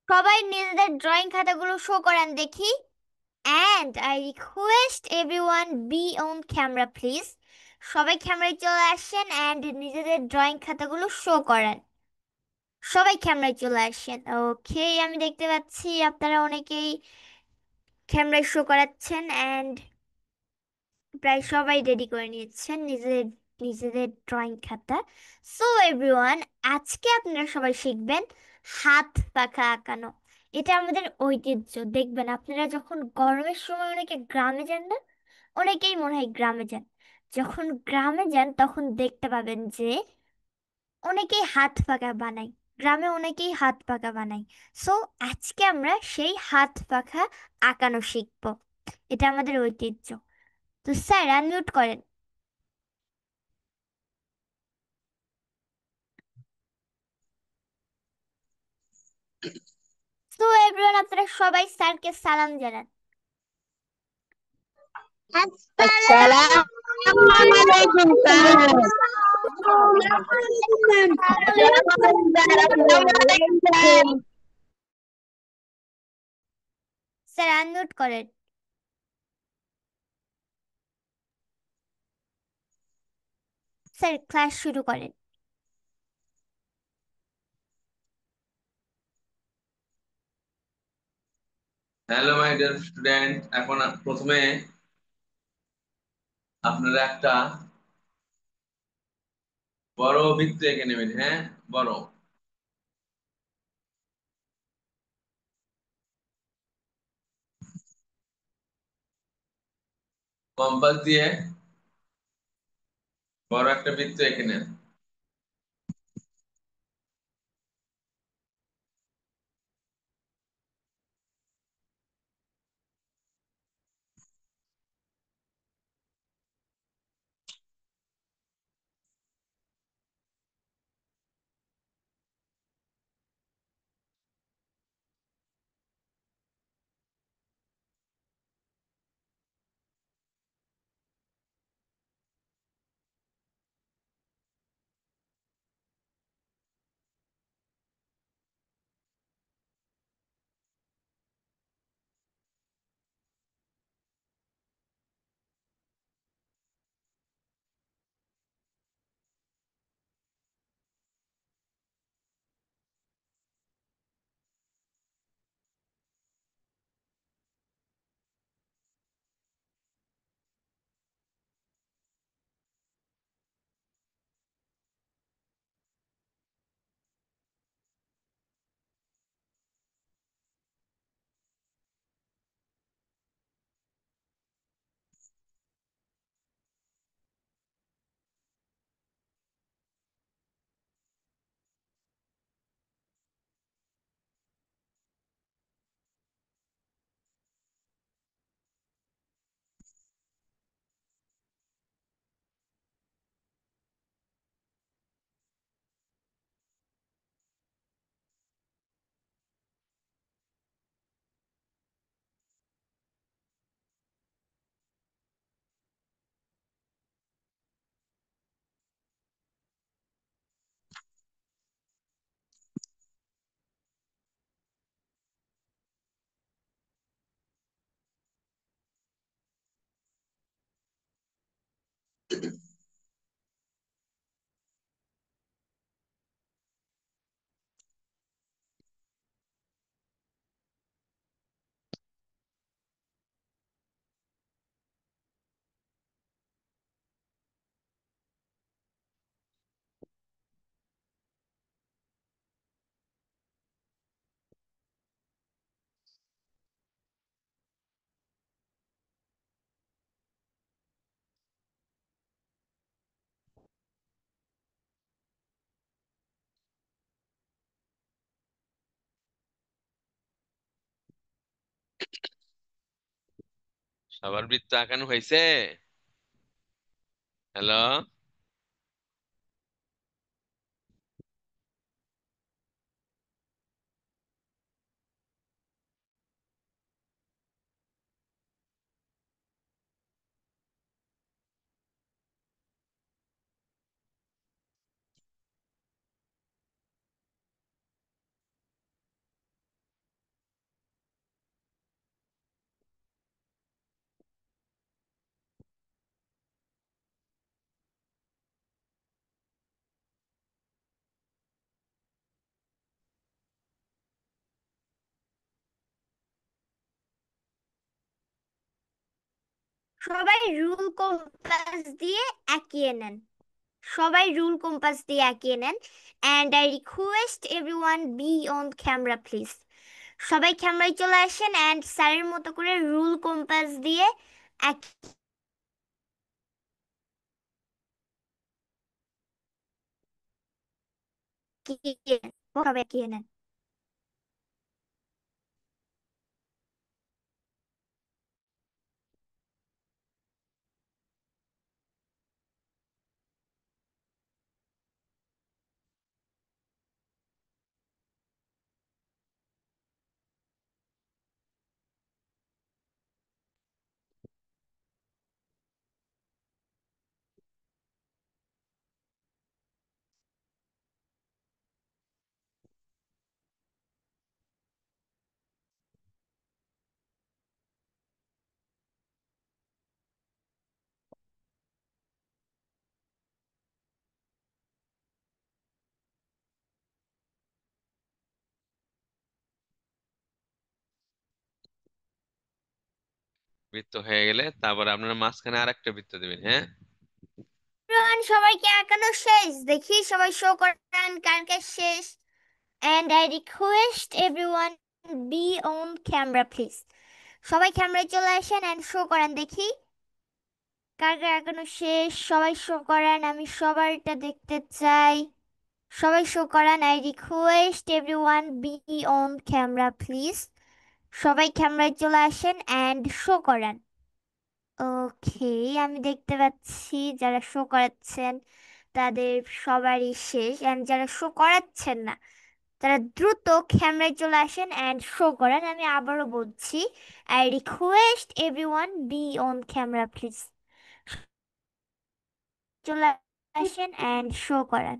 সবাই নিজেদের drawing খাতাগুলো show করেন দেখি। And I request everyone be on camera please. সবাই ক্যামেরায় চলে আসেন অ্যান্ড নিজেদের ড্রয়িং খাতাগুলো শো করেন। সবাই ক্যামেরায় চলে আসেন। ওকে, আমি দেখতে পাচ্ছি আপনারা অনেকেই ক্যামেরায় শো করাচ্ছেন অ্যান্ড প্রায় সবাই রেডি করে নিয়েছেন নিজেদের নিজেদের ড্রয়িং খাতা। সো এভরিওয়ান, আজকে আপনারা সবাই শিখবেন হাত পাখা আঁকানো। এটা আমাদের ঐতিহ্য। দেখবেন আপনারা যখন গরমের সময় অনেকে গ্রামে যান না, অনেকেই মনে হয় গ্রামে যান। যখন গ্রামে যান তখন দেখতে পাবেন যে অনেকেই হাত পাখা বানায়। গ্রামে অনেকেই হাত পাখা বানায়। সো আজকে আমরা সেই হাত পাখা আঁকানো শিখবো। এটা আমাদের ঐতিহ্য। তো স্যার আনমিউট করেন। তো এভরিওয়ান, আপনারা সবাই স্যারকে সালাম জানান। আসসালামু আলাইকুম স্যার। স্যার আনমিউট করেন। স্যার ক্লাস শুরু করেন। হ্যালো মাই ডিয়ার স্টুডেন্ট, এখন প্রথমে আপনারা একটা বড় বৃত্ত এঁকে নেবেন। হ্যাঁ, বড় কম্পাস দিয়ে বড় একটা বৃত্ত এঁকে নেন। সবার বৃত্ত আঁকানো হয়েছে? হ্যালো। সবাই রুল কম্পাস দিয়ে এগিয়ে নেন। সবাই রুল কম্পাস দিয়ে এগিয়ে নেন। And I request everyone be on camera please. সবাই ক্যামেরায় চলে আসেন অ্যান্ড স্যারের মতো করে রুল কম্পাস দিয়ে এগিয়ে সবাই এগিয়ে নেন। বৃত্ত হয়ে গেলে তারপরে আপনারা মাঝখানে আরেকটা বৃত্ত দিবেন, হ্যাঁ। এভরিওয়ান সবাইকে আঁকানো শেষ, দেখি সবাই শো করেন কার কাজ শেষ। And I request everyone be on camera please. সবাই ক্যামেরায় চলে আসেন অ্যান্ড শো করেন দেখি কার কার এখনো শেষ। সবাই শো করেন, আমি সবারটা দেখতে চাই। সবাই শো করেন। I request everyone be on camera please. সবাই ক্যামেরায় চলে আসেন অ্যান্ড শো করেন। ওকে, আমি দেখতে পাচ্ছি যারা শো করাচ্ছেন তাদের সবারই শেষ, অ্যান্ড যারা শো করাচ্ছেন না তারা দ্রুত ক্যামেরায় চলে আসেন অ্যান্ড শো করেন। আমি আবারও বলছি, I request everyone be on camera please. চলে আসেন অ্যান্ড শো করেন।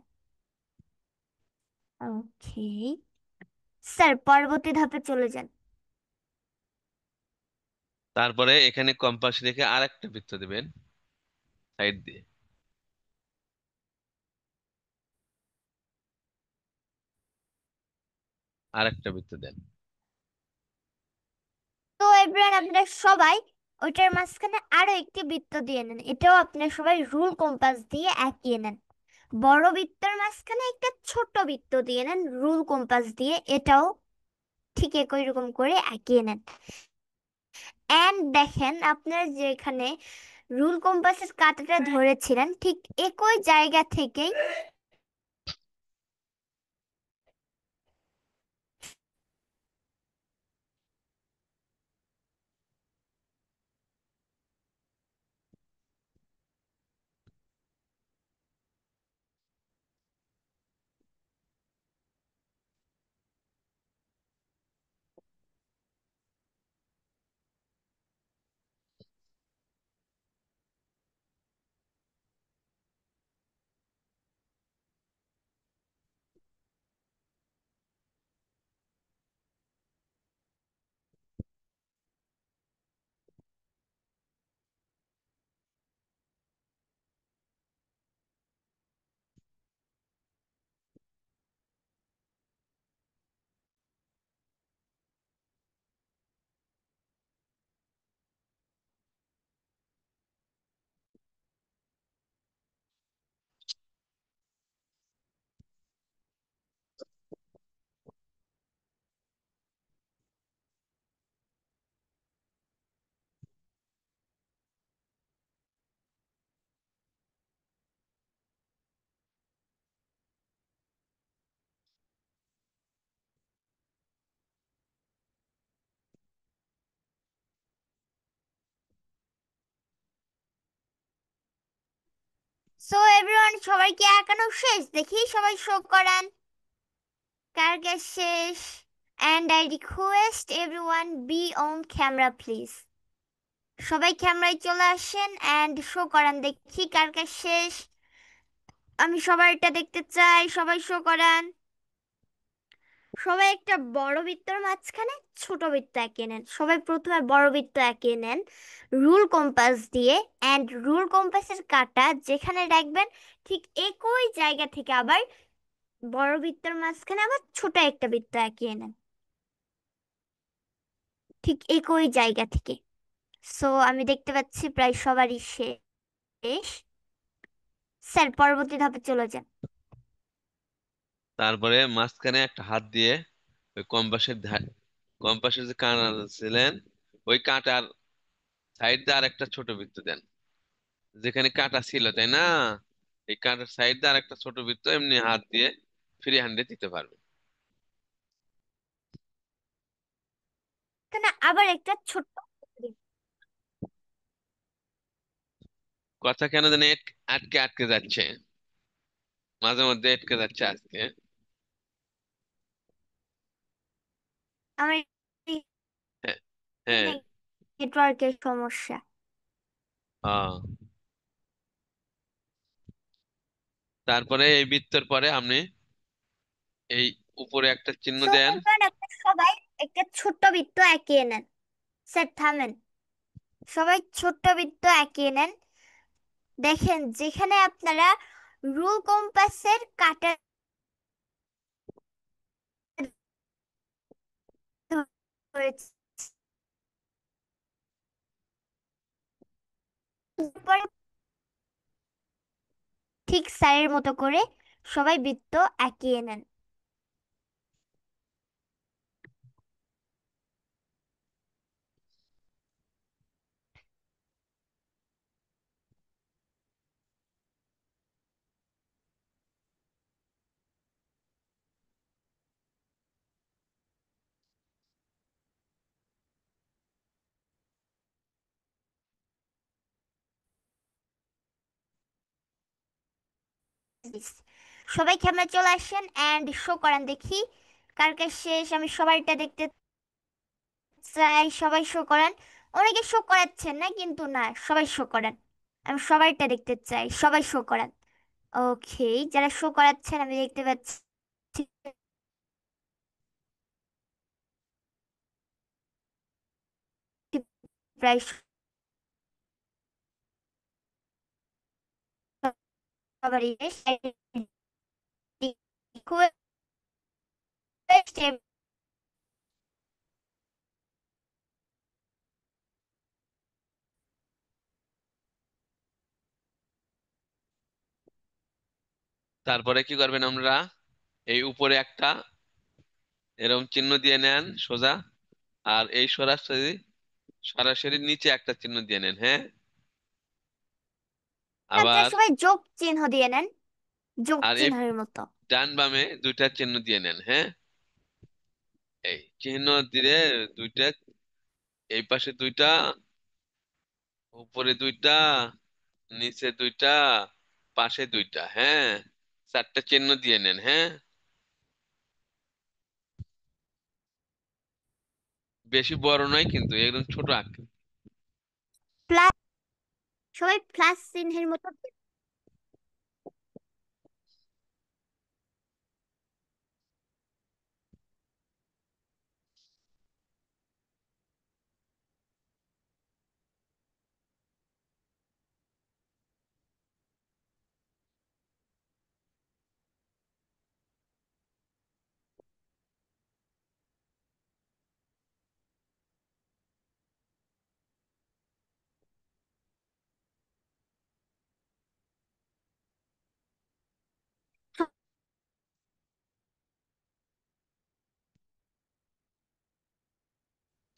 ওকে স্যার, পরবর্তী ধাপে চলে যান। তারপরে এখানে কম্পাস রেখে আরেকটা বৃত্ত দিবেন সাইড দিয়ে, আরেকটা বৃত্ত দেন। তো এভরিওয়ান আপনারা সবাই ওইটার মাঝখানে আরো একটি বৃত্ত দিয়ে নেন। এটাও আপনারা সবাই রুল কম্পাস দিয়ে এঁকিয়ে নেন। বড় বৃত্তের মাঝখানে একটা ছোট বৃত্ত দিয়ে নেন রুল কম্পাস দিয়ে, এটাও ঠিক একই রকম করে এঁকিয়ে নেন। এন্ড দেখেন আপনারা যেখানে রুল কম্পাসের কাঁটাটা ধরেছিলেন ঠিক একই জায়গা থেকেই সো এভরিওয়ান সবাই কি একানো শেষ? দেখি সবাই শো করেন কার কাজ শেষ। And I request everyone be on camera please. সবাই ক্যামেরায় চলে আসেন অ্যান্ড শো করেন দেখি কার কাজ শেষ। আমি সবারটা দেখতে চাই, সবাই শো করেন। সবাই একটা বড় বৃত্তর মাঝখানে ছোট বৃত্ত এঁকে নেন। সবাই প্রথমে বড় বৃত্ত এঁকে নেন রুল কম্পাস দিয়ে, অ্যান্ড রুল কম্পাসের কাঁটা যেখানে রাখবেন ঠিক একই জায়গা থেকে আবার বড় বৃত্তর মাঝখানে আবার ছোট একটা বৃত্ত এঁকে নেন ঠিক একই জায়গা থেকে। সো আমি দেখতে পাচ্ছি প্রায় সবারই শেষ। স্যার পরবর্তী ধাপে চলে যান। তারপরে মাঝখানে একটা হাত দিয়ে ওই কম্পাসের যে কাঁটা ছিলেন, ওই কাঁটার সাইড দিয়ে আর একটা ছোট বৃত্ত দেন। যেখানে কাঁটা ছিল, তাই না? এই কাঁটার সাইড দিয়ে আর একটা ছোট বৃত্ত এমনি হাত দিয়ে ফ্রি হ্যান্ডে দিতে পারবে। এখানে আবার একটা ছোট্ট কথা কেন জানি আটকে আটকে যাচ্ছে, মাঝে মধ্যে আটকে যাচ্ছে আজকে। আমার হ্যাঁ, হ্যাঁ। নেটওয়ার্কের সমস্যা। আহ, তারপরে এই বৃত্তের পরে আপনি এই উপরে একটা চিহ্ন সো দেন। এবার আপনারা সবাই একটা ছোট্ট বৃত্ত এঁকে নেন। স্যার থামেন। সবাই ছোট্ট বৃত্ত এঁকে নেন। দেখেন যেখানে আপনারা রুল কম্পাসের কাঁটা ধরেছে, ঠিক স্যারের মতো করে সবাই বৃত্ত এঁকিয়ে নেন। সবাই ক্যামেরা চলে আসেন এন্ড শো করেন দেখি কার কাজ শেষ। আমি সবাইটা দেখতে চাই, সবাই শো করেন। অনেকে শো করাচ্ছেন না, কিন্তু না, সবাই শো করেন। আমি সবাইটা দেখতে চাই, সবাই শো করেন। ওকে, যারা শো করাচ্ছেন আমি দেখতে পাচ্ছি প্রায় সবারই শেষ। তারপরে কি করবেন আমরা, এই উপরে একটা এরকম চিহ্ন দিয়ে নেন সোজা, আর এই সরাসরি সরাসরি নিচে একটা চিহ্ন দিয়ে নেন, হ্যাঁ। আপনারা আবার সবাই যোগ চিহ্ন দিয়ে নেন, যোগ আর এই চিহ্নের মতো। ডান বামে দুইটা চিহ্ন দিয়ে নেন, হ্যাঁ। এই চিহ্ন দিলে দুইটা, এই পাশে দুইটা, উপরে দুইটা, নিচে দুইটা, পাশে দুইটা, হ্যাঁ। চারটা চিহ্ন দিয়ে নেন, হ্যাঁ। বেশি বড় নয় কিন্তু, একদম ছোট আঁক। প্লাস, সবাই প্লাস চিহ্নের মতো।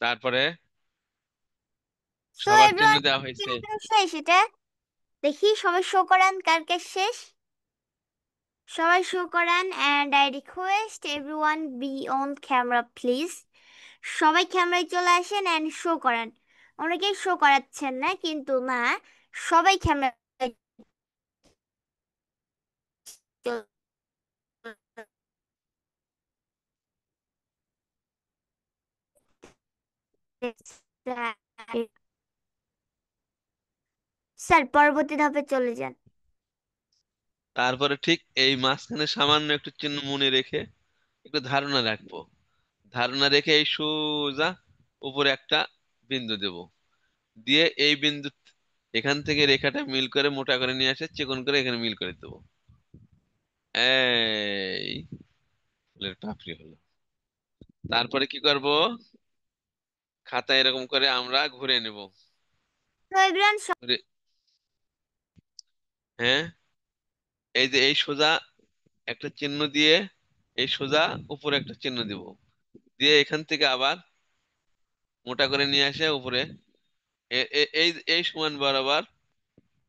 তারপরে সো সবার চিহ্ন এভরিওয়ান, দেওয়া হয়েছে। শেষ এটা। দেখি সবাই শো করান কার কাজ শেষ। সবাই শো করান and I request everyone be on camera please. সবাই ক্যামেরায় চলে আসেন অ্যান্ড শো করান। অনেকেই শো করাচ্ছেন না, কিন্তু না, সবাই ক্যামেরায় চলে আসেন। স্যার পরবর্তী ধাপে চলে যান। তারপরে ঠিক এই মাঝখানে সামান্য একটু চিহ্ন মনে রেখে একটু ধারণা রাখবো। ধারণা রেখে এই সোজা উপরে একটা বিন্দু দেব। দিয়ে এই বিন্দু, এখান থেকে রেখাটা মিল করে মোটা করে নিয়ে আসে চিকন করে এখানে মিল করে দেবো। এই ফুলের পাপড়ি হলো। তারপরে কি করব, খাতা এরকম করে আমরা ঘুরে নেব। তো এভরিওয়ান, রে- হ্যাঁ, এই যে এই সোজা একটা চিহ্ন দিয়ে এই সোজা উপরে একটা চিহ্ন দিব, দিয়ে এখান থেকে আবার মোটা করে নিয়ে আসে উপরে, এই এই সমান বরাবর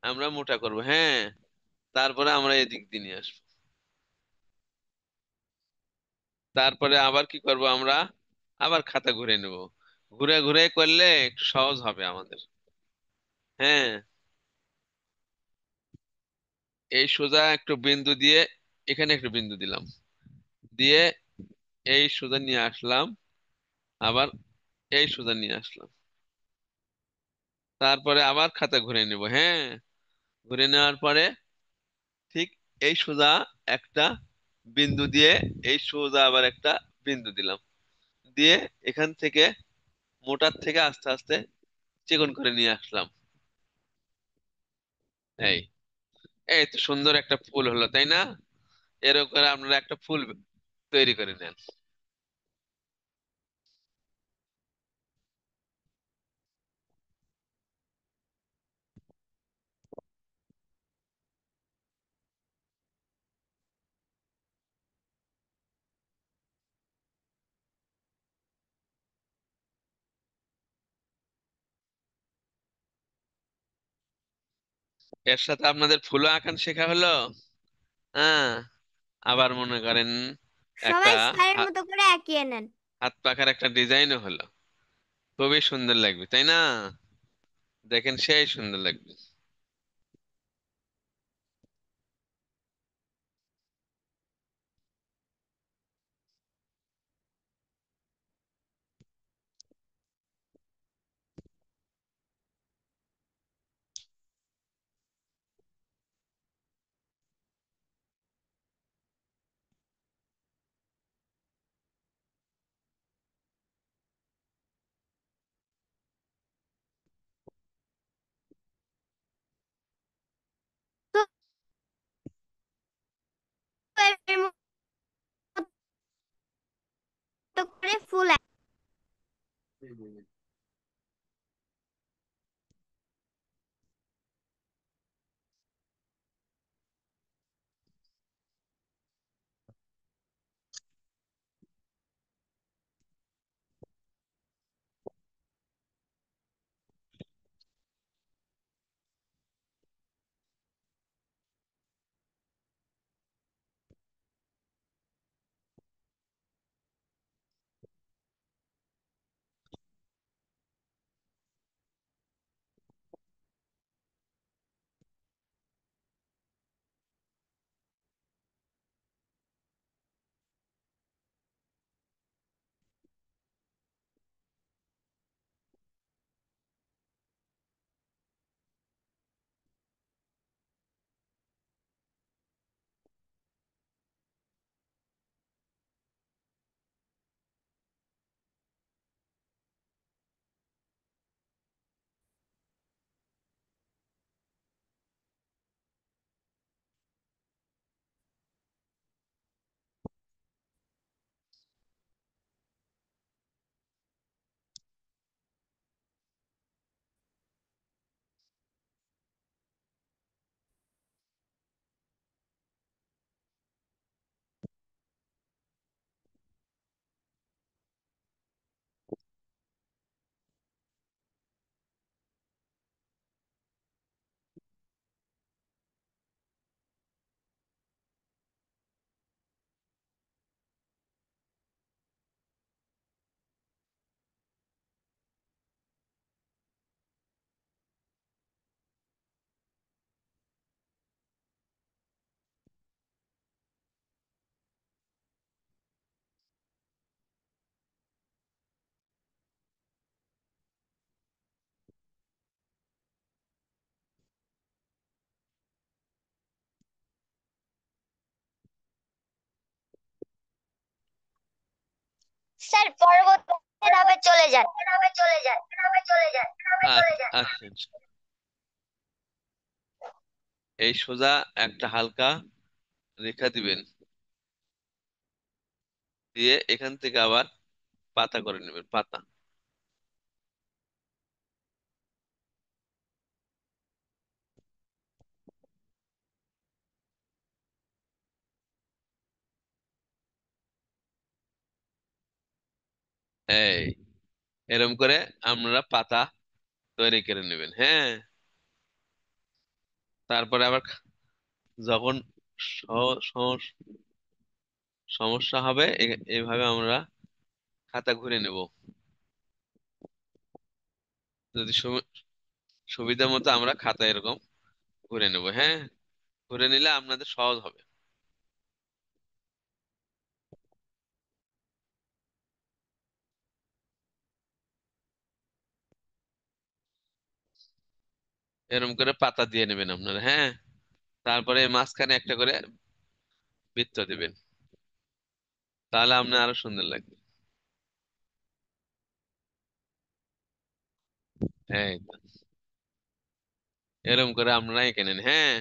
আমরা মোটা করব। হ্যাঁ, তারপরে আমরা এদিক দিয়ে নিয়ে আসবো। তারপরে আবার কি করব আমরা, আবার খাতা ঘুরে নেব। ঘুরে ঘুরে করলে একটু সহজ হবে আমাদের। হ্যাঁ, এই সোজা একটু বিন্দু দিয়ে এখানে একটু বিন্দু দিলাম, দিয়ে এই সোজা নিয়ে আসলাম, আবার এই সোজা নিয়ে আসলাম। তারপরে আবার খাতা ঘুরে নেব। হ্যাঁ, ঘুরে নেওয়ার পরে ঠিক এই সোজা একটা বিন্দু দিয়ে এই সোজা আবার একটা বিন্দু দিলাম, দিয়ে এখান থেকে মোটার থেকে আস্তে আস্তে চিকন করে নিয়ে আসলাম। এই এই তো সুন্দর একটা ফুল হলো, তাই না? এরকম করে আপনারা একটা ফুল তৈরি করে নেন। এর সাথে আপনাদের ফুলও আঁকান শেখা হলো। হ্যাঁ, আবার মনে করেন একটা সবাই স্যারের হাত মতো করে এগিয়ে নেন। হাত পাখার একটা ডিজাইনও হলো। খুবই সুন্দর লাগবে, তাই না? দেখেন সেই সুন্দর লাগবে। তো এর মতো করে ফুল স্যার পরবর্তী ধাপে চলে যান। আচ্ছা আচ্ছা আচ্ছা। এই সোজা একটা হালকা রেখা দিবেন, দিয়ে এখান থেকে আবার পাতা করে নেবেন, পাতা। এই এরকম করে আমরা পাতা তৈরি করে নেবেন, হ্যাঁ। তারপরে আবার যখন স- স- সমস্যা হবে এইভাবে আমরা খাতা ঘুরে নেব। যদি সুবিধা মতো আমরা খাতা এরকম ঘুরে নেব, হ্যাঁ। ঘুরে নিলে আপনাদের সহজ হবে। এরকম করে পাতা দিয়ে নেবেন আপনারা, হ্যাঁ। তারপরে মাঝখানে একটা করে বৃত্ত দিবেন, তাহলে আপনার আরো সুন্দর লাগবে। এই তো। এরকম করে আপনারা এঁকে নেন, হ্যাঁ।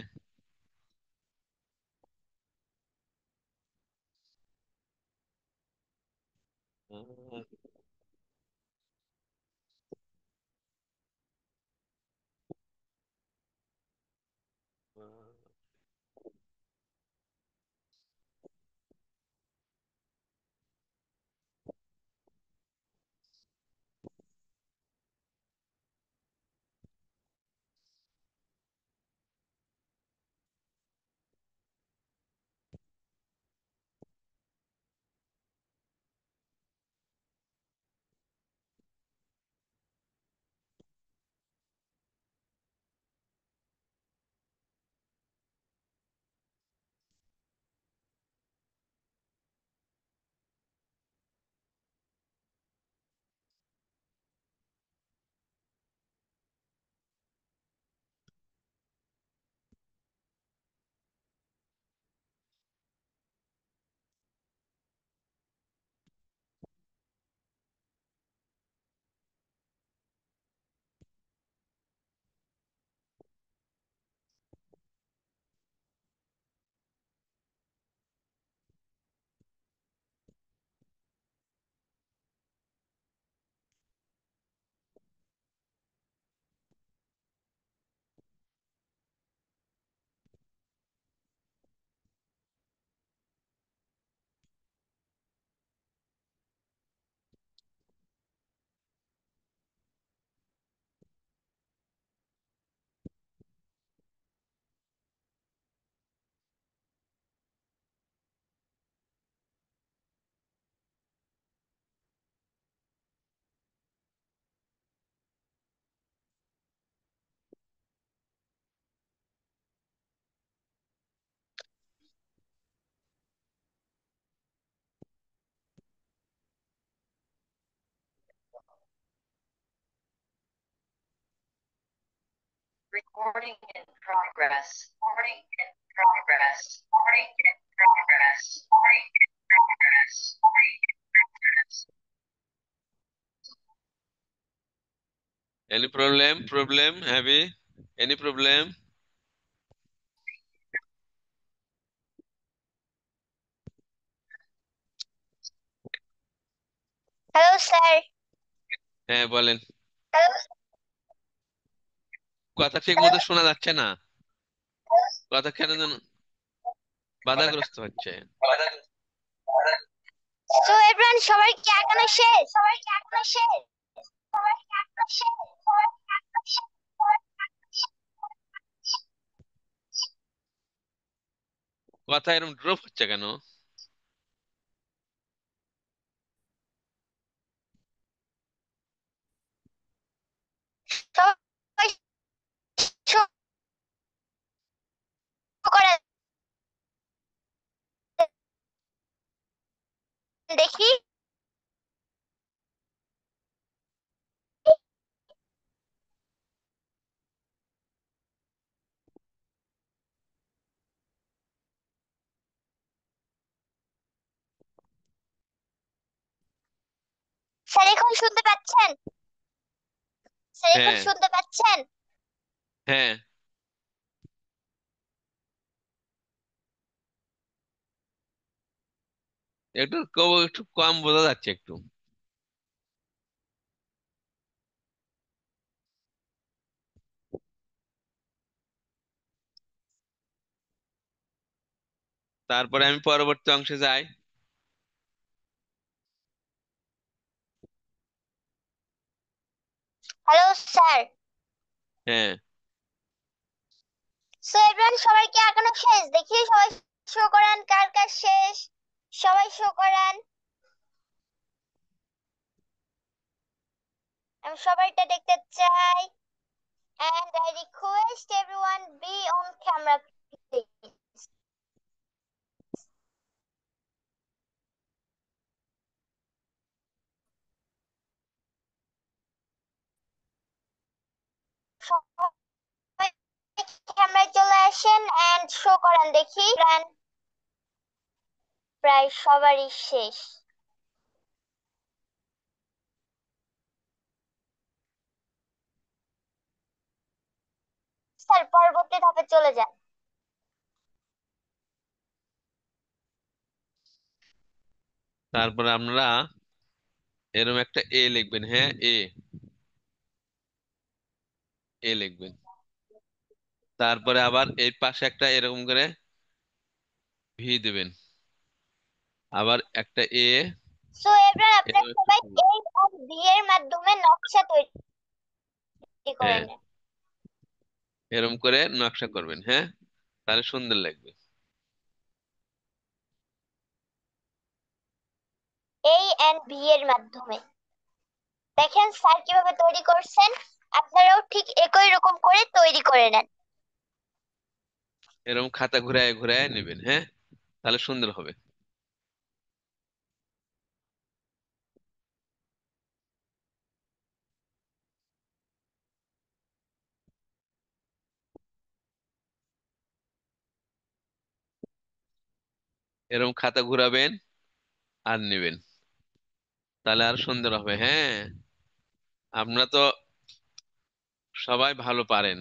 Recording in progress. Recording in progress. Recording in progress. Recording in progress. Recording in progress. Any problem, Abby? Any problem? Hello sir. হ্যাঁ বলেন। হ্যালো কথা ঠিক মতো শোনা যাচ্ছে না। কথা কেন যেন বাধাগ্রস্ত হচ্ছে। সো এভরিওয়ান, সবার কি একানো শেষ? সবার কি একানো শেষ? সবার কি একানো শেষ? সবার কি একানো শেষ? কথা এরকম ড্রপ হচ্ছে কেন? সবাই শুরু করেন দেখি। স্যার এখন শুনতে পাচ্ছেন? স্যার এখন হ্যাঁ, শুনতে পাচ্ছেন? হ্যাঁ। একটু কম বোঝা যাচ্ছে একটু। তারপরে আমি পরবর্তী অংশে যাই। Hello sir. হ্যাঁ, সো এভরিওয়ান, সবার কি আঁকানো শেষ? দেখি সবাই শো করান কার কাজ শেষ। সবাই শো করান, আমি সবাইটা দেখতে চাই। And I request everyone be on camera, please. সবাই ক্যামেরায় চলে আসেন and শো করান দেখি। প্রায় সবারই শেষ। স্যার পরবর্তী ধাপে চলে যান। তারপরে আপনারা এরকম একটা এ লিখবেন। হ্যাঁ, এ এ লিখবেন। তারপরে আবার এই পাশে একটা এরকম করে ভি দেবেন। আবার একটা এ, সো এবার আপনারা এরকম একটা সবাই ভি। এই আর বি এর মাধ্যমে নকশা তৈরি করে হ্যাঁ, নেন। এরকম করে নকশা করবেন। হ্যাঁ, তাহলে সুন্দর লাগবে। এই এন্ড বি এর মাধ্যমে দেখেন স্যার কিভাবে তৈরি করছেন, আপনারাও ঠিক একই রকম করে তৈরি করে নেন। এরকম খাতা ঘুরায় ঘুরায় নেবেন। হ্যাঁ, তাহলে সুন্দর হবে। এরকম খাতা ঘুরাবেন আর নেবেন, তাহলে আর সুন্দর হবে। হ্যাঁ, আপনারা তো সবাই ভালো পারেন।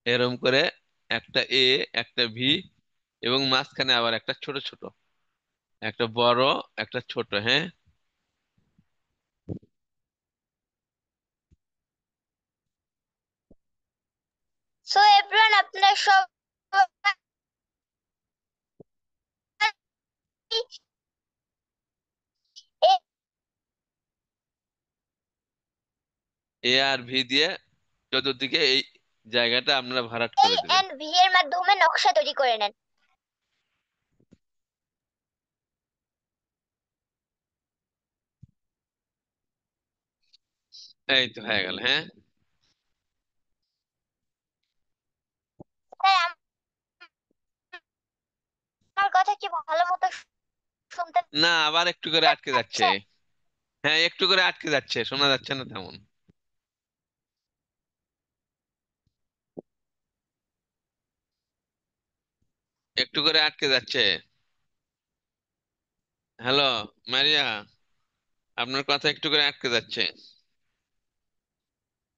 এরকম করে একটা এ, একটা ভি, এবং মাঝখানে আবার একটা ছোট ছোট, একটা বড়, একটা ছোট। হ্যাঁ, সো এভরিওয়ান, আপনারা সবাই এ আর ভি দিয়ে চতুর্দিকে এই জায়গাটা আপনারা ভরাট এই করে দেবেন। এন্ড ভি এর মাধ্যমে নকশা তৈরি করে নেন। এই তো হয়ে গেল। হ্যাঁ, স্যার আমার কথা কি ভালো মতো শুনতে না, আবার একটু করে আটকে যাচ্ছে। পাচ্ছেন? হ্যাঁ, একটু করে আটকে যাচ্ছে, শোনা যাচ্ছে না তেমন। একটু করে আটকে যাচ্ছে। হ্যালো মারিয়া, আপনার কথা একটু করে আটকে যাচ্ছে।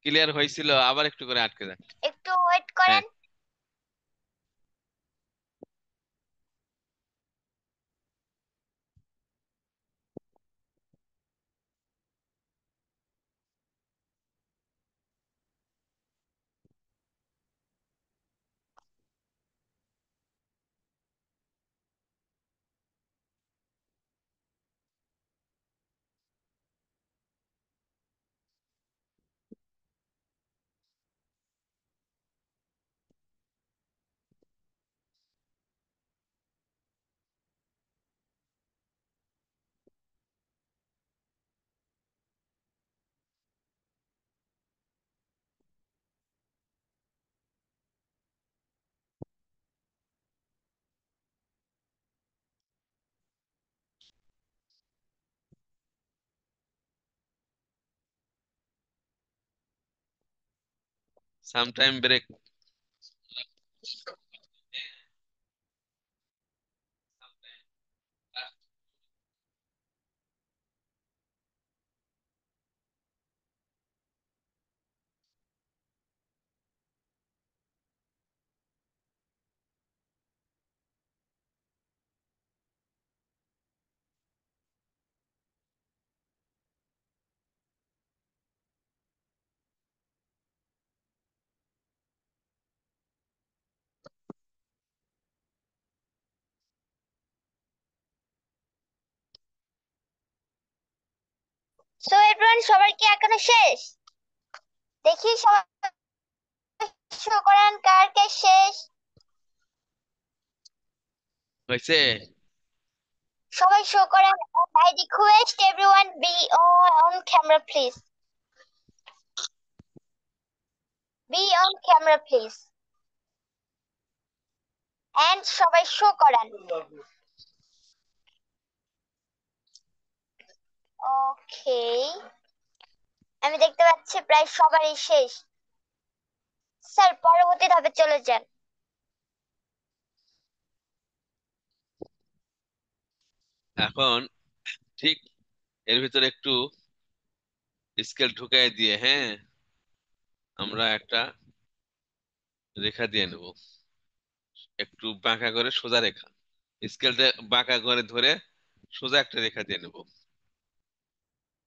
ক্লিয়ার হয়েছিল, আবার একটু করে আটকে যাচ্ছে। একটু ওয়েট হ্যাঁ, করেন। Sometime break. সো এভরিওয়ান, সবার কি এখনো শেষ? দেখি সবাই শো করেন কার কে শেষ। হয়েছে? সবাই শো করেন। I request everyone be on camera please. Be on camera please. And সবাই শো করেন। ওকে, আমি দেখতে পাচ্ছি প্রায় সবারই শেষ। স্যার, পরবর্তী ধাপে চলে যান। এখন ঠিক এর ভিতরে একটু স্কেল ঢুকাই দিয়ে, হ্যাঁ, আমরা একটা রেখা দিয়ে নেব, একটু বাঁকা করে সোজা রেখা। স্কেলটা বাঁকা করে ধরে সোজা একটা রেখা দিয়ে নেব,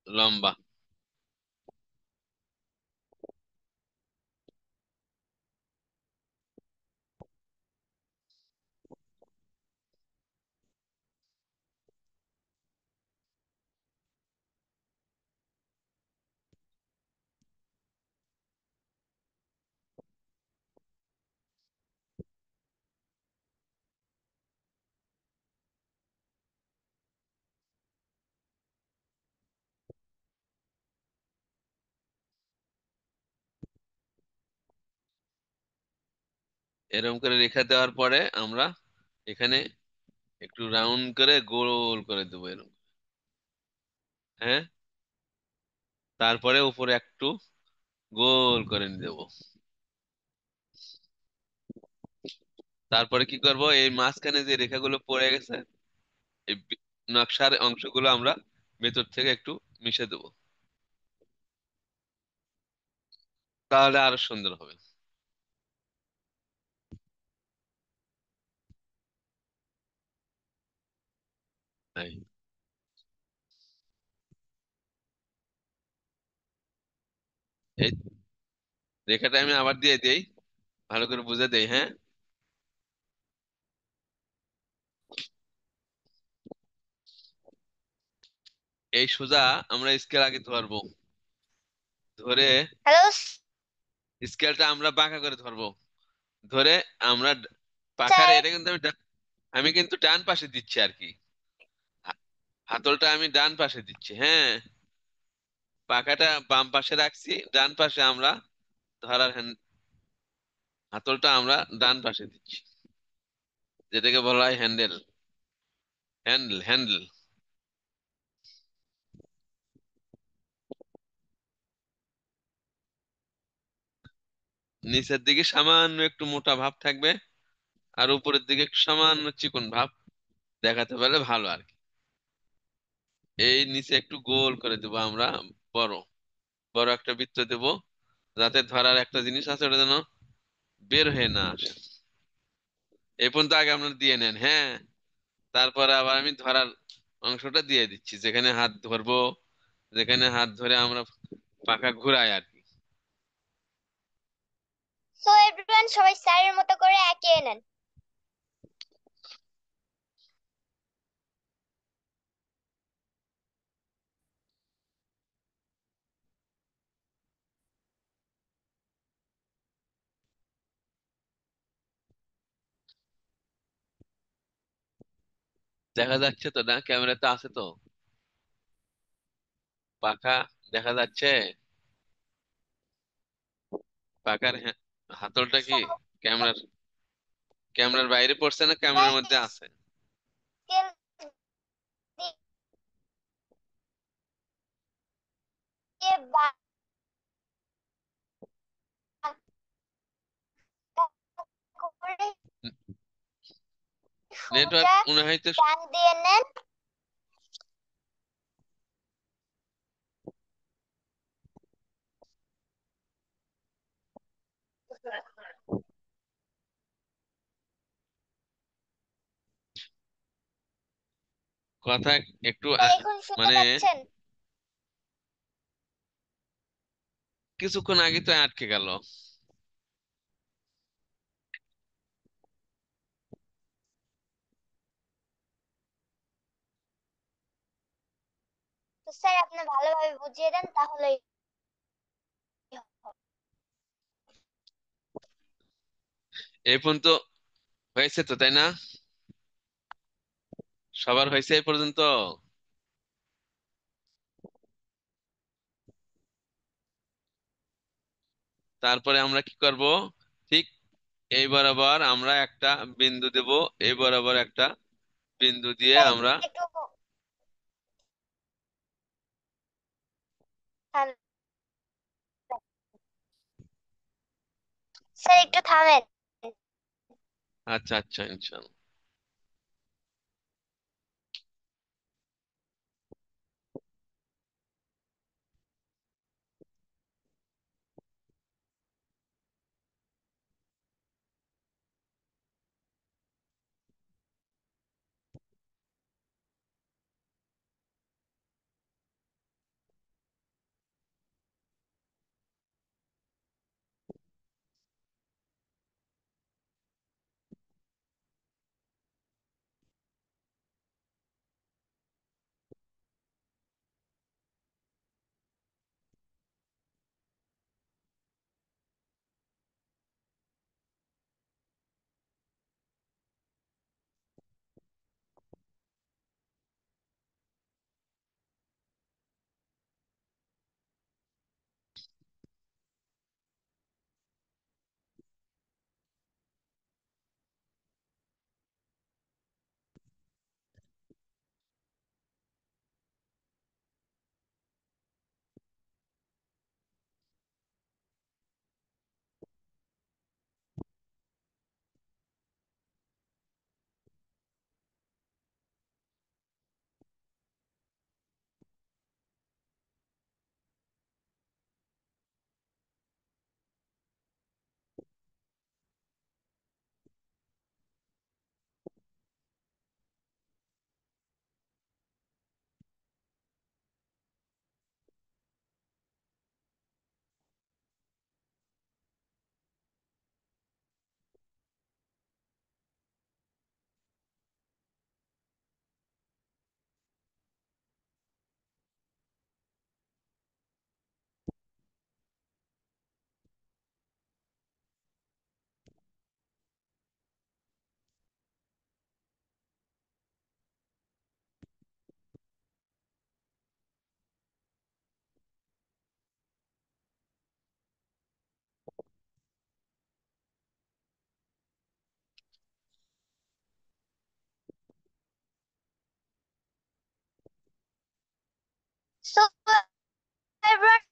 লম্বা। এরকম করে রেখা দেওয়ার পরে আমরা এখানে একটু রাউন্ড করে গোল করে দেবো এরকম, হ্যাঁ। তারপরে উপরে একটু গোল করে দেবো। তারপরে কি করব, এই মাঝখানে যে রেখাগুলো পড়ে গেছে, এই নকশার অংশগুলো আমরা ভেতর থেকে একটু মিশে দেবো, তাহলে আরো সুন্দর হবে। এই এই রেখাটা আমি আবার দিয়ে দেই, ভালো করে বুঝে দেই, হ্যাঁ। এই সোজা আমরা স্কেল আগে ধরবো, ধরে হ্যালো স্কেলটা আমরা বাঁকা করে ধরবো, ধরে আমরা পাখার স্যার। এটা কিন্তু আমি কিন্তু ডান পাশে দিচ্ছি আর কি। হা- হাতলটা আমি ডান পাশে দিচ্ছি, হ্যাঁ। পাখাটা বাম পাশে রাখছি, ডান পাশে আমরা ধরার হাতলটা আমরা ডান পাশে দিচ্ছি, যেটাকে বলা হয় হ্যান্ডেল, হ্যান্ডেল হ্যান্ডেল। নিচের দিকে সামান্য একটু মোটা ভাব থাকবে, আর উপরের দিকে একটু সামান্য চিকন ভাব দেখাতে পারলে ভালো আর কি। এই নিচে একটু গোল করে দেবো আমরা, বড় বড় একটা বৃত্ত দেবো, যাতে ধরার একটা জিনিস আছে ওটা যেন বের হয়ে না আসে। এই পর্যন্ত আগে আপনারা দিয়ে নেন, হ্যাঁ। তারপরে আবার আমি ধরার অংশটা দিয়ে দিচ্ছি, যেখানে হাত ধরবো, যেখানে হাত ধরে আমরা পাখা ঘুরাই আর কি। সো এভরিওয়ান, সবাই স্যারের মতো করে এঁকে নেন। দেখা যাচ্ছে তো না? ক্যামেরাতে আছে তো পাখা, দেখা যাচ্ছে পাখার হাতলটা কি ক্যামেরার ক্যামেরার বাইরে পড়ছে না ক্যামেরার মধ্যে সবাই আছে? স্কেল দিয়ে নেটওয়ার্ক সোজা মনে হয় তো। টান দিয়ে নেন। কথা একটু এখন শুনতে মানে পাচ্ছেন? কিছুক্ষণ আগে তো আটকে গেল। তো স্যার আপনি ভালোভাবে বুঝিয়ে দেন তাহলেই হবে। এই পর্যন্ত হয়েছে তো, তাই না? সবার হয়েছে এই পর্যন্ত? তারপরে আমরা কি করব? ঠিক এই বরাবর আমরা একটা বিন্দু দেব, এই বরাবর একটা বিন্দু দিয়ে স্যার আমরা একটু থামেন। স্যার একটু থামেন। আচ্ছা আচ্ছা, ইনশাল্লাহ। সো এভরিওয়ান,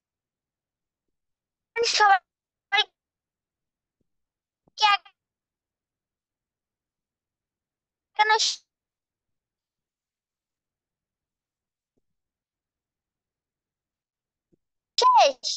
সবাই কি এখনো শেষ?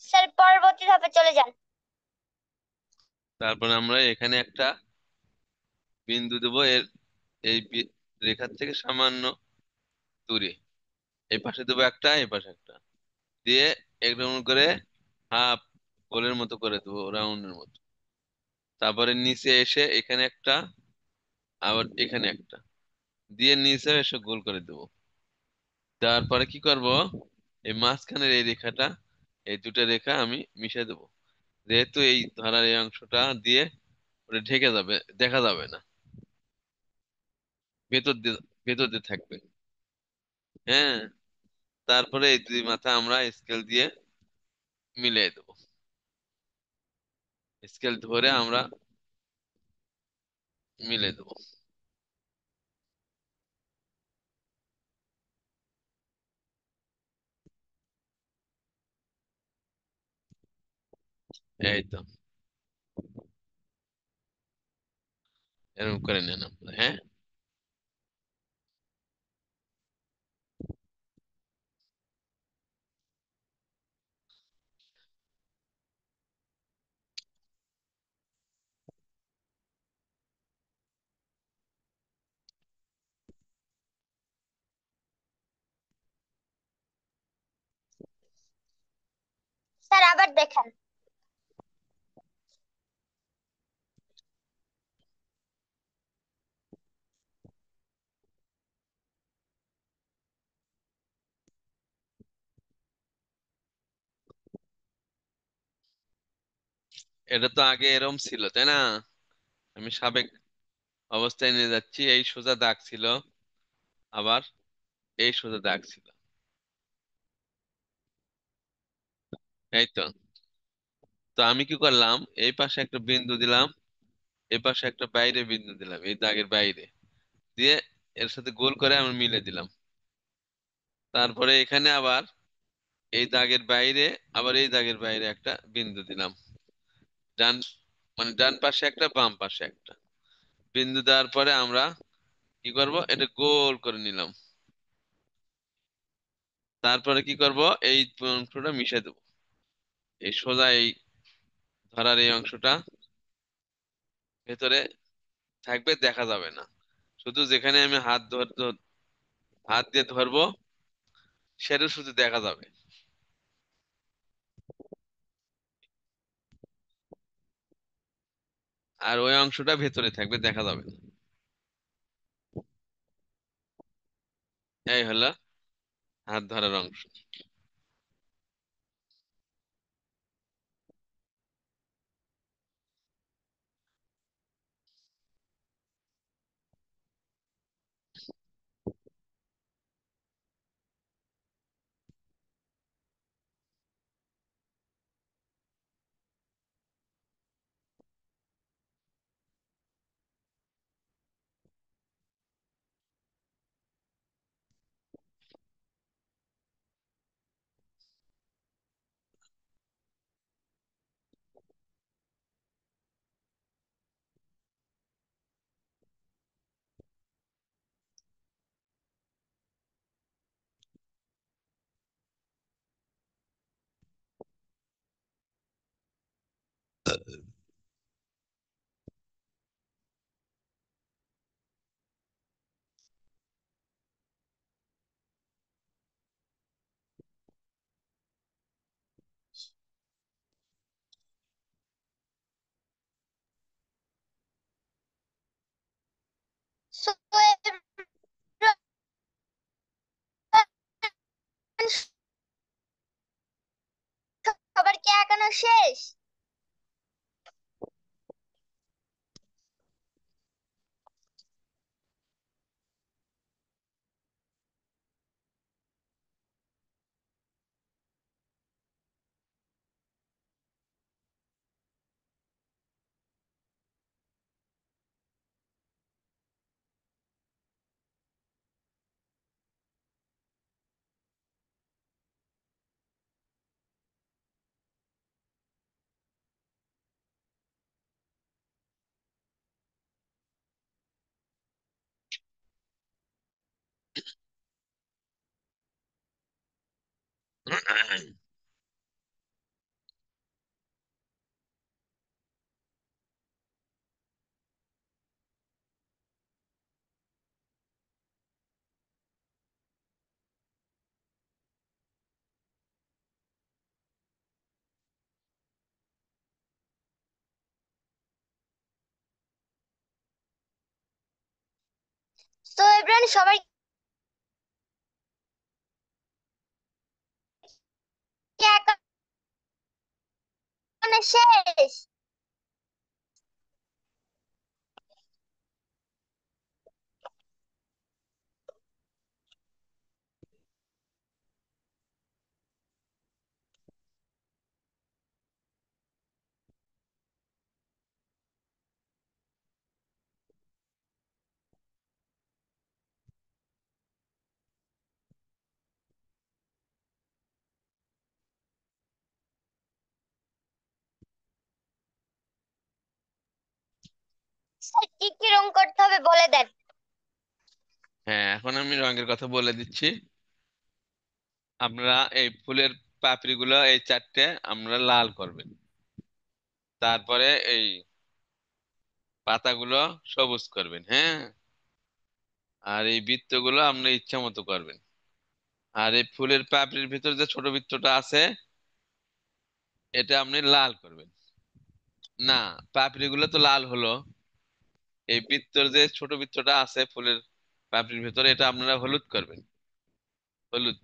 স্যার পরবর্তী ধাপে চলে যান। তারপর আমরা এখানে একটা বিন্দু দেবো এর এই রেখার থেকে সামান্য দূরে। এই পাশে দেবো একটা, এই পাশে একটা, দিয়ে একদম করে হাফ গোলের মতো করে দেবো, রাউন্ডের মতো। তারপরে নিচে এসে এখানে একটা, আবার এখানে একটা, দিয়ে নিচে এসে গোল করে দেবো। তারপরে কি করব, এই মাঝখানের এই রেখাটা, এই দুটো রেখা আমি মিশিয়ে দেবো। যেহেতু এই ধরার এই অংশটা দিয়ে ওটা ঢেকে যাবে, দেখা যাবে না, ভেতর দিয়ে, ভেতর দিয়ে থাকবে। হ্যাঁ, তারপরে এই দুই মাথা আমরা স্কেল দিয়ে মিলিয়ে দেবো। স্কেল ধরে আমরা মিলে দেবো। এই তো, এরকম করে নেন আপনারা। হ্যাঁ, স্যার আবার দেখান। এটা তো আগে এরম ছিল, তাই না? আমি সাবেক অবস্থায় নিয়ে যাচ্ছি। এই সোজা দাগ ছিল, আবার এই সোজা দাগ ছিল। এই তো। তো আমি কি করলাম, এই পাশে একটা বিন্দু দিলাম, এই পাশে একটা বাইরে বিন্দু দিলাম, এই দাগের বাইরে দিয়ে এর সাথে গোল করে আমি মিলে দিলাম। তারপরে এখানে আবার এই দাগের বাইরে, আবার এই দাগের বাইরে একটা বিন্দু দিলাম। ডান, মানে ডান পাশে একটা, বাম পাশে একটা বিন্দু দেওয়ার পরে আমরা কি করব, এটা গোল করে নিলাম। তারপরে কি করব, এই অংশটা মিশে দেবো। এই সোজা এই ধরার এই অংশটা ভেতরে থাকবে, দেখা যাবে না। শুধু যেখানে আমি হাত দিয়ে ধরবো সেটা শুধু দেখা যাবে, আর ওই অংশটা ভেতরে থাকবে, দেখা যাবে না। এই হলো হাত ধরার অংশ। So সবার কি একানো শেষ? তো এভরিওয়ান সবাই কি এখানে শেষ? স্যার কি কি রং করতে হবে বলে দেন। হ্যাঁ, এখন আমি রঙের কথা বলে দিচ্ছি। আমরা এই ফুলের পাপড়িগুলো এই চারটে আমরা লাল করবেন। তারপরে এই পাতাগুলো সবুজ করবেন, হ্যাঁ। আর এই বৃত্তগুলো আপনি ইচ্ছা মতো করবেন। আর এই ফুলের পাপড়ির ভিতর যে ছোট বৃত্তটা আছে এটা আপনি লাল করবেন। না, পাপড়িগুলো তো লাল হলো, এই বৃত্তর যে ছোট বৃত্তটা আছে ফুলের পাপড়ির ভিতরে এটা আপনারা হলুদ করবেন। হলুদ,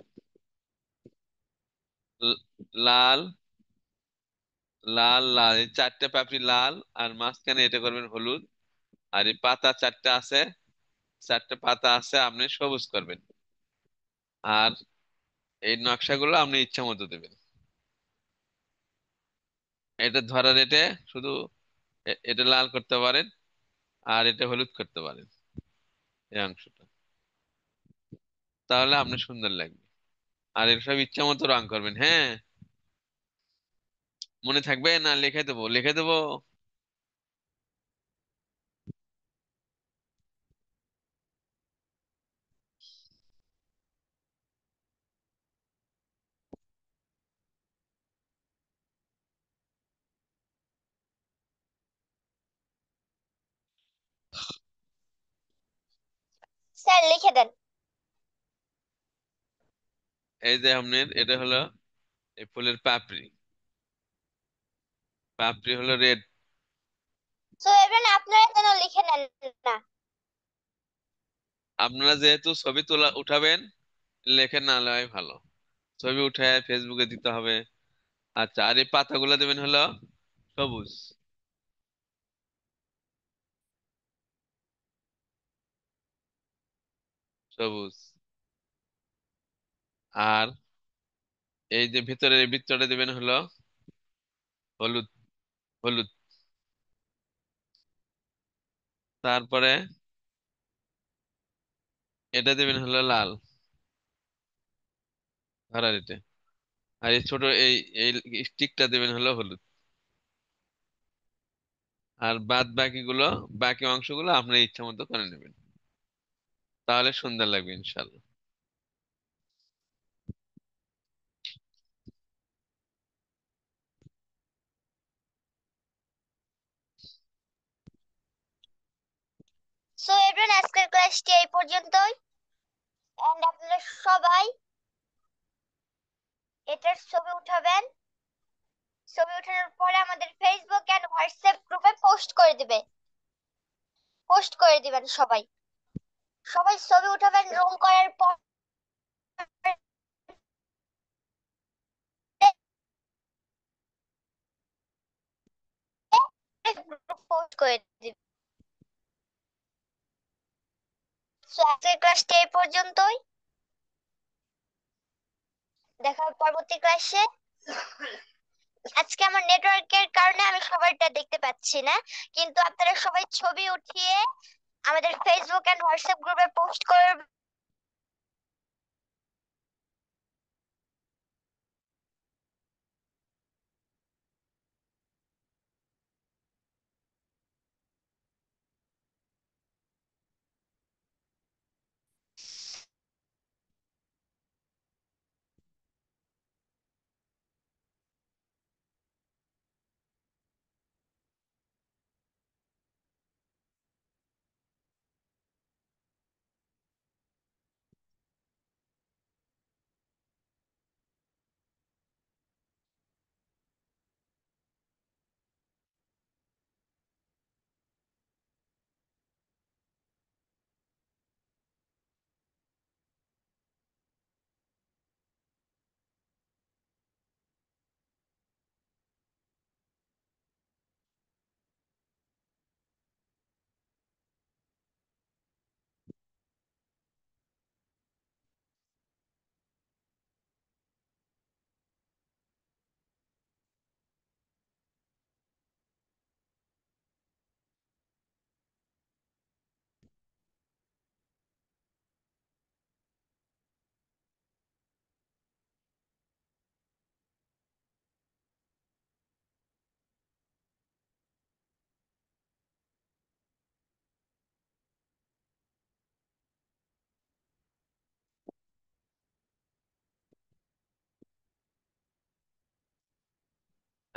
ল- লাল, লাল, লাল, এই চারটে পাপড়ি লাল, আর মাঝখানে এটা করবেন হলুদ। আর এই পাতা চারটে আছে, চারটে পাতা আছে আপনি সবুজ করবেন। আর এই নকশাগুলো আপনি ইচ্ছা মতো দেবেন। এটা ধরার এটা শুধু এটা লাল করতে পারেন, আর এটা হলুদ করতে পারেন, এই অংশটা, তাহলে আপনি সুন্দর লাগবে। আর এর সব ইচ্ছা মতো রং করবেন, হ্যাঁ। মনে থাকবে না? লিখে দেবো, লিখে দেবো। স্যার লিখে দেন। এই যে আপনার এটা হলো এই ফুলের পাপড়ি, পাপড়ি হলো রেড। তো এভরিওয়ান আপনারা কেন লিখে নেন না? আপনারা যেহেতু ছবি তোলা উঠাবেন, লেখে না লেওয়াই ভালো। ছবি উঠে ফেসবুকে দিতে হবে। আচ্ছা, আর এই পাতাগুলো দেবেন হলো সবুজ, সবুজ। আর এই যে ভিতরের এই বৃত্তটা দেবেন হলো হলুদ, হলুদ। তারপরে এটা দেবেন হলো লাল, ধরার এটা। আর এই ছোট এই এই স্টিকটা দেবেন হলো হলুদ। আর বাদ বাকিগুলো, বাকি অংশগুলো আপনার ইচ্ছা মতো করে নেবেন, তাহলে সুন্দর লাগবে ইনশাল্লাহ। সো এভরিওয়ান আজকের ক্লাসটি এই পর্যন্তই। এন্ড আপনারা সবাই এটার ছবি উঠাবেন। ছবি ওঠানোর পরে আমাদের ফেসবুক এন্ড হোয়াটসঅ্যাপ গ্রুপে পোস্ট করে দিবেন সবাই। সবাই ছবি উঠাবেন রং করার পর পোস্ট করে দিবেন। সো আজকের ক্লাসটি এই পর্যন্তই। দেখা হবে পরবর্তী ক্লাসে। আজকে আমার নেটওয়ার্কের কারণে আমি সবারটা দেখতে পাচ্ছি না, কিন্তু আপনারা সবাই ছবি উঠিয়ে আমাদের ফেসবুক এন্ড হোয়াটসঅ্যাপ গ্রুপে পোস্ট করবেন।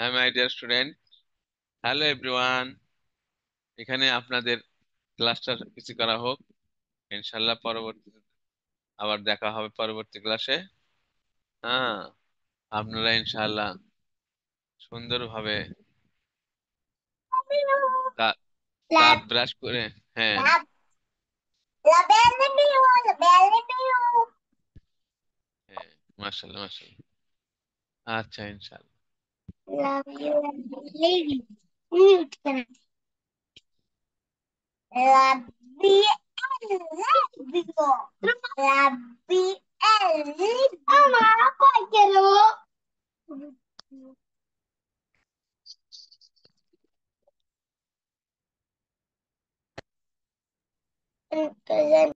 হ্যাঁ my dear student, hello everyone. এখানে আপনাদের ক্লাসটা কিছু করা হোক, ইনশাল্লাহ পরবর্তী আবার দেখা হবে পরবর্তী ক্লাসে। হ্যাঁ, আপনারা ইনশাল্লাহ সুন্দরভাবে দাঁত দাঁত ব্রাশ করে, হ্যাঁ হ্যাঁ, মাশাআল্লাহ মাশাআল্লাহ, আচ্ছা ইনশাল্লাহ। Love you, lady. Love you, love you. Ama apa aja lo? Kalian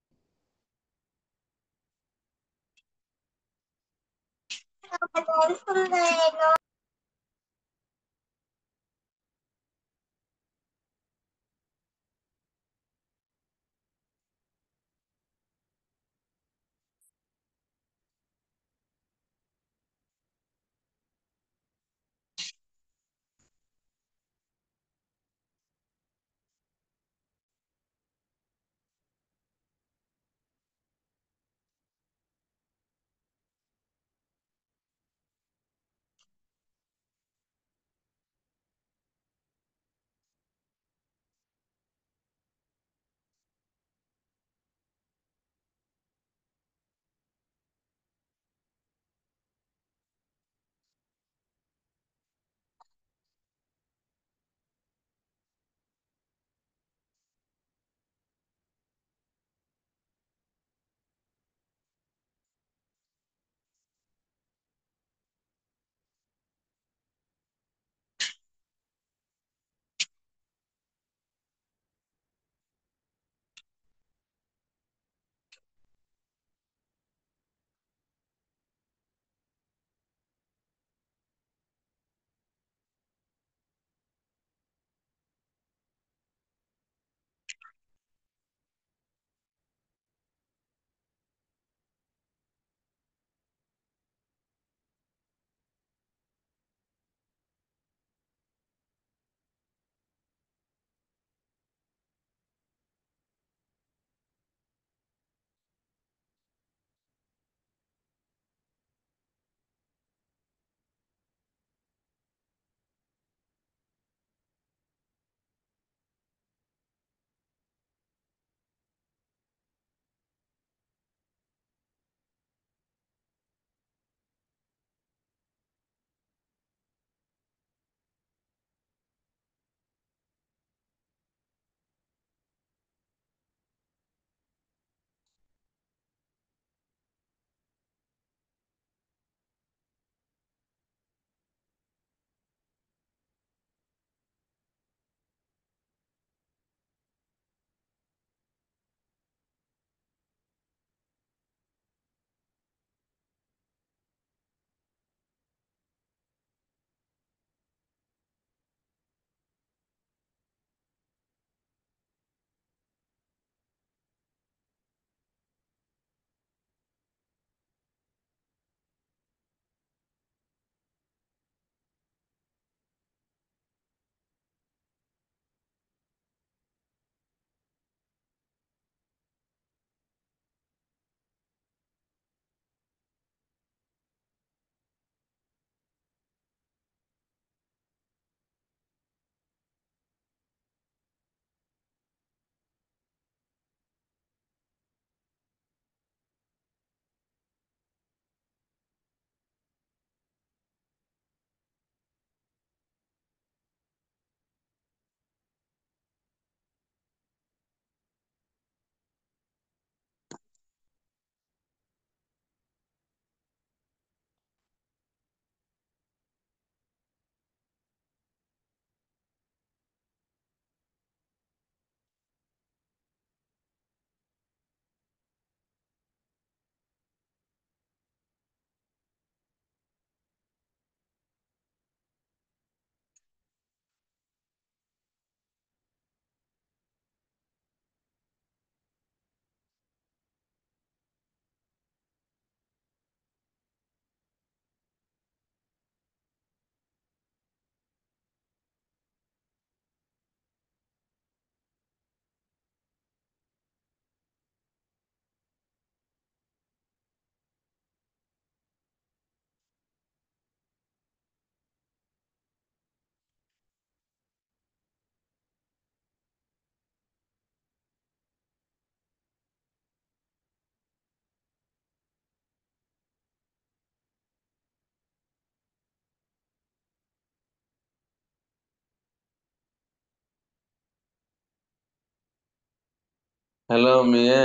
hello মেয়ে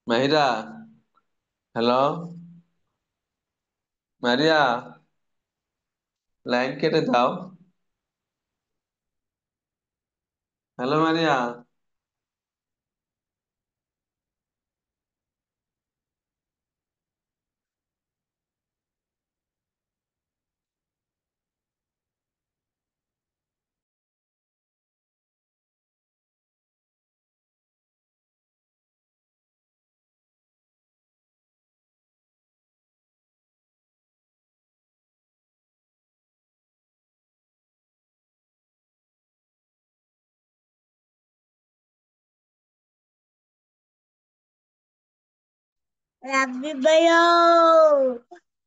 মাহিরা, হ্যালো মারিয়া, লাইন কেটে দাও। Hello Maria. Love you, bayo.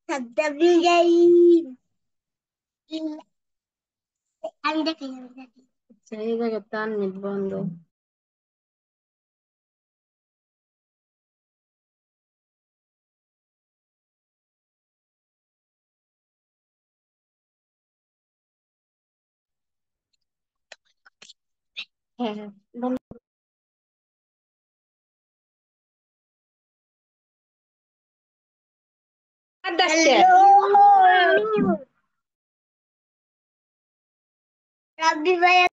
Sagdabi anda kayo. সেই জায়গায় তার নেট বন্ধ। হ্যাঁ হ্যাঁ বন্ধ। আর ডাকছে। Hello. Love you, bayo.